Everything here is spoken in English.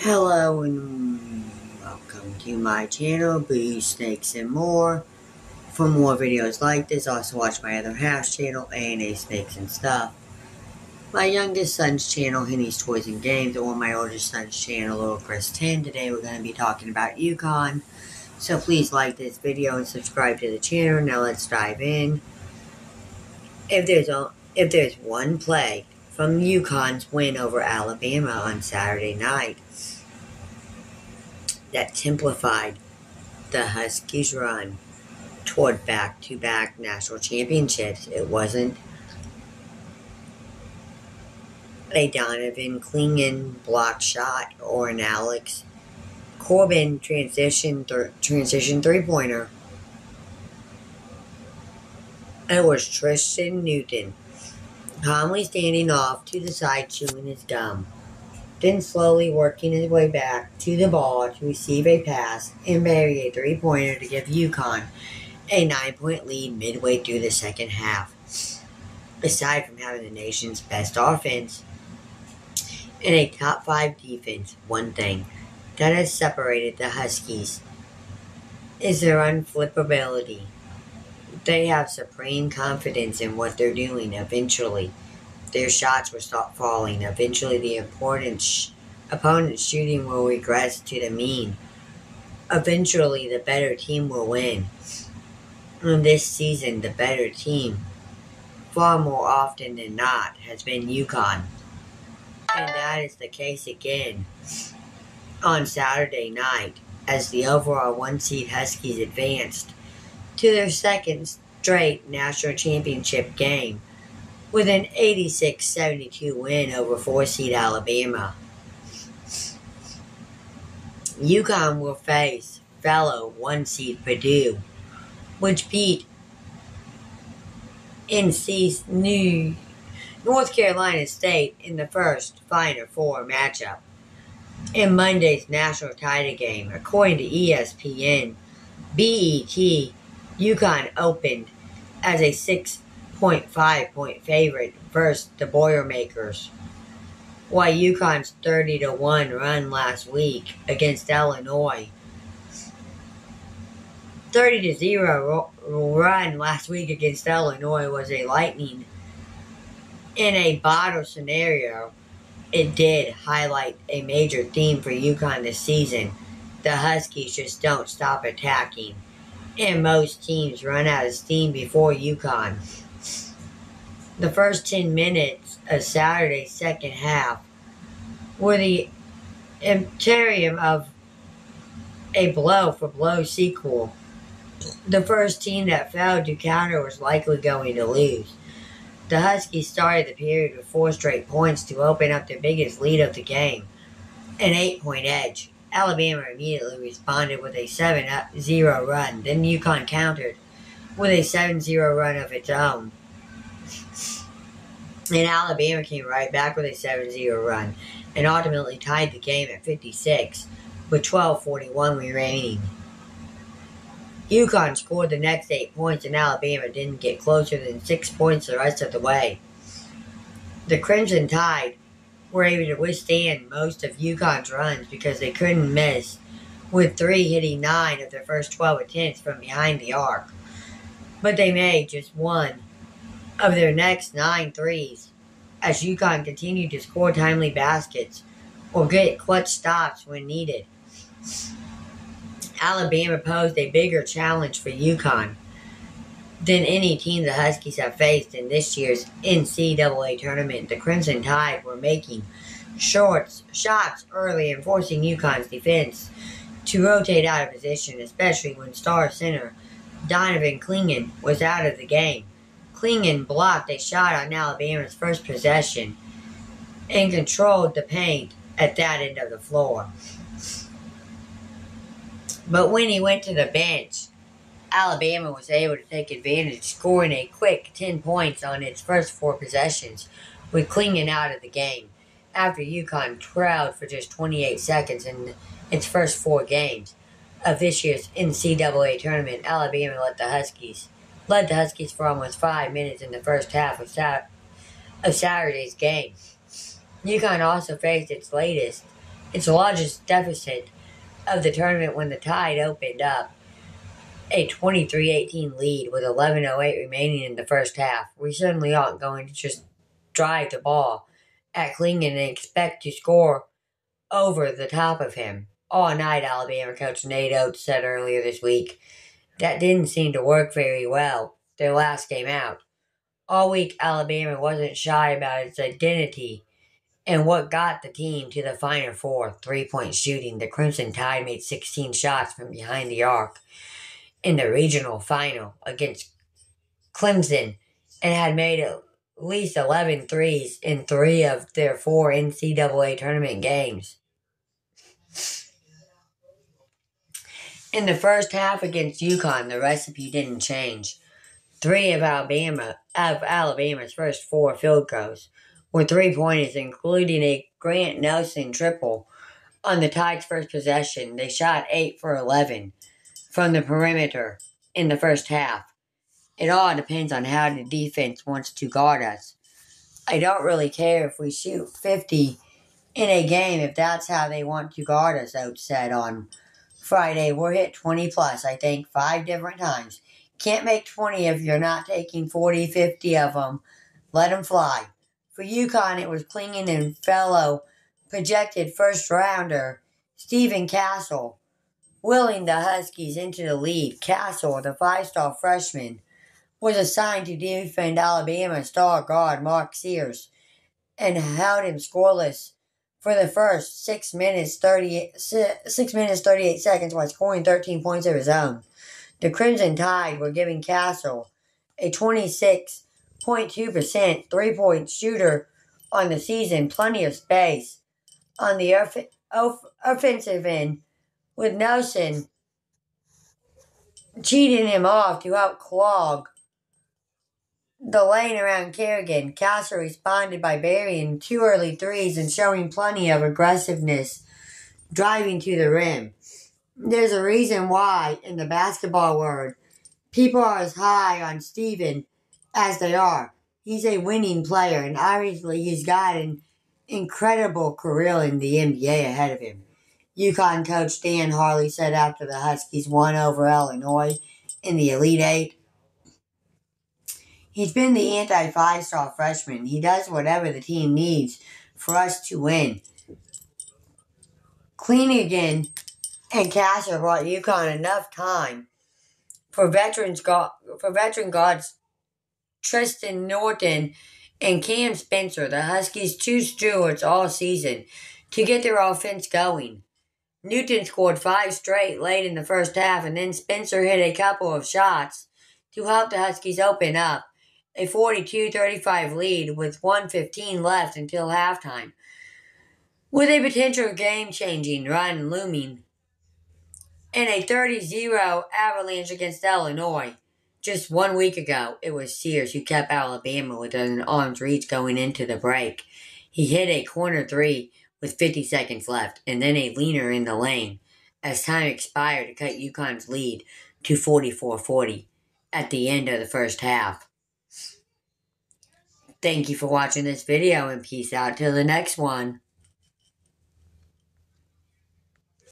Hello and welcome to my channel, Boo Snakes and More. For more videos like this, also watch my other house channel, A&A Snakes and Stuff. My youngest son's channel, Henny's Toys and Games, or my oldest son's channel, Little Chris 10. Today we're going to be talking about UConn. So please like this video and subscribe to the channel. Now let's dive in. If there's one play from UConn's win over Alabama on Saturday night that templified the Huskies' run toward back-to-back national championships, it wasn't a Donovan Clingan block shot or an Alex Corbin transition three-pointer. It was Tristan Newton calmly standing off to the side chewing his gum, then slowly working his way back to the ball to receive a pass and bury a three-pointer to give UConn a 9-point lead midway through the second half. Aside from having the nation's best offense and a top-5 defense, one thing that has separated the Huskies is their unflippability. They have supreme confidence in what they're doing. Eventually, their shots will stop falling. Eventually, the opponent's shooting will regress to the mean. Eventually, the better team will win. And this season, the better team, far more often than not, has been UConn. And that is the case again on Saturday night as the overall one-seed Huskies advanced to their second straight national championship game with an 86-72 win over 4-seed Alabama. UConn will face fellow 1-seed Purdue, which beat NC's North Carolina State in the first Final Four matchup in Monday's national title game. According to ESPN, BET, UConn opened as a 6.5-point favorite versus the Boilermakers, while UConn's 30-1 run last week against Illinois 30-0 run last week against Illinois was a lightning in a bottle scenario. It did highlight a major theme for UConn this season. The Huskies just don't stop attacking, and most teams run out of steam before UConn. The first 10 minutes of Saturday's second half were the epitome of a blow-for-blow sequel. The first team that failed to counter was likely going to lose. The Huskies started the period with 4 straight points to open up their biggest lead of the game, an 8-point edge. Alabama immediately responded with a 7-0 run. Then UConn countered with a 7-0 run of its own. And Alabama came right back with a 7-0 run and ultimately tied the game at 56 with 12:41 remaining. UConn scored the next 8 points and Alabama didn't get closer than 6 points the rest of the way. The Crimson Tide were able to withstand most of UConn's runs because they couldn't miss, with 3 hitting 9 of their first 12 attempts from behind the arc. But they made just 1 of their next 9 threes as UConn continued to score timely baskets or get clutch stops when needed. Alabama posed a bigger challenge for UConn than any team the Huskies have faced in this year's NCAA tournament. The Crimson Tide were making shots early and forcing UConn's defense to rotate out of position, especially when star center Donovan Clingan was out of the game. Clingan blocked a shot on Alabama's first possession and controlled the paint at that end of the floor. But when he went to the bench, Alabama was able to take advantage, scoring a quick 10 points on its first 4 possessions, with Clingan out of the game. After UConn trailed for just 28 seconds in its first 4 games of this year's NCAA tournament, Alabama led the Huskies for almost 5 minutes in the first half of Saturday's game. UConn also faced its latest its largest deficit of the tournament when the Tide opened up a 23-18 lead with 11:08 remaining in the first half. We certainly aren't going to just drive the ball at Klingon and expect to score over the top of him. All night, Alabama coach Nate Oates said earlier this week that didn't seem to work very well their last game out. All week, Alabama wasn't shy about its identity and what got the team to the Final Four, 3-point shooting. The Crimson Tide made 16 shots from behind the arc in the regional final against Clemson and had made at least 11 threes in 3 of their 4 NCAA tournament games. In the first half against UConn, the recipe didn't change. 3 of Alabama's first 4 field goals were 3-pointers, including a Grant Nelson triple on the Tide's first possession. They shot 8 for 11 from the perimeter in the first half. It all depends on how the defense wants to guard us. I don't really care if we shoot 50 in a game if that's how they want to guard us, Oates said on Friday. We're hit 20 plus, I think, 5 different times. Can't make 20 if you're not taking 40, 50 of them. Let them fly. For UConn, it was Klingon and fellow projected first rounder Stephen Castle willing the Huskies into the lead. Castle, the 5-star freshman, was assigned to defend Alabama star guard Mark Sears and held him scoreless for the first 6 minutes 38 seconds while scoring 13 points of his own. The Crimson Tide were giving Castle, a 26.2% three-point shooter on the season, plenty of space on the offensive end, with Nelson cheating him off to help clog the lane around Kerrigan. Castle responded by burying 2 early threes and showing plenty of aggressiveness driving to the rim. There's a reason why, in the basketball world, people are as high on Steven as they are. He's a winning player, and obviously he's got an incredible career in the NBA ahead of him. UConn coach Dan Harley said after the Huskies won over Illinois in the Elite Eight, he's been the anti-5-star freshman. He does whatever the team needs for us to win. Klingon and Castle brought UConn enough time for veteran guards Tristan Norton and Cam Spencer, the Huskies' 2 stewards all season, to get their offense going. Newton scored 5 straight late in the first half, and then Spencer hit a couple of shots to help the Huskies open up a 42-35 lead with 1:15 left until halftime, with a potential game-changing run looming in a 30-0 avalanche against Illinois. Just 1 week ago, it was Sears who kept Alabama within an arm's reach going into the break. He hit a corner 3 with 50 seconds left, and then a leaner in the lane as time expired to cut UConn's lead to 44-40 at the end of the first half. Thank you for watching this video, and peace out till the next one.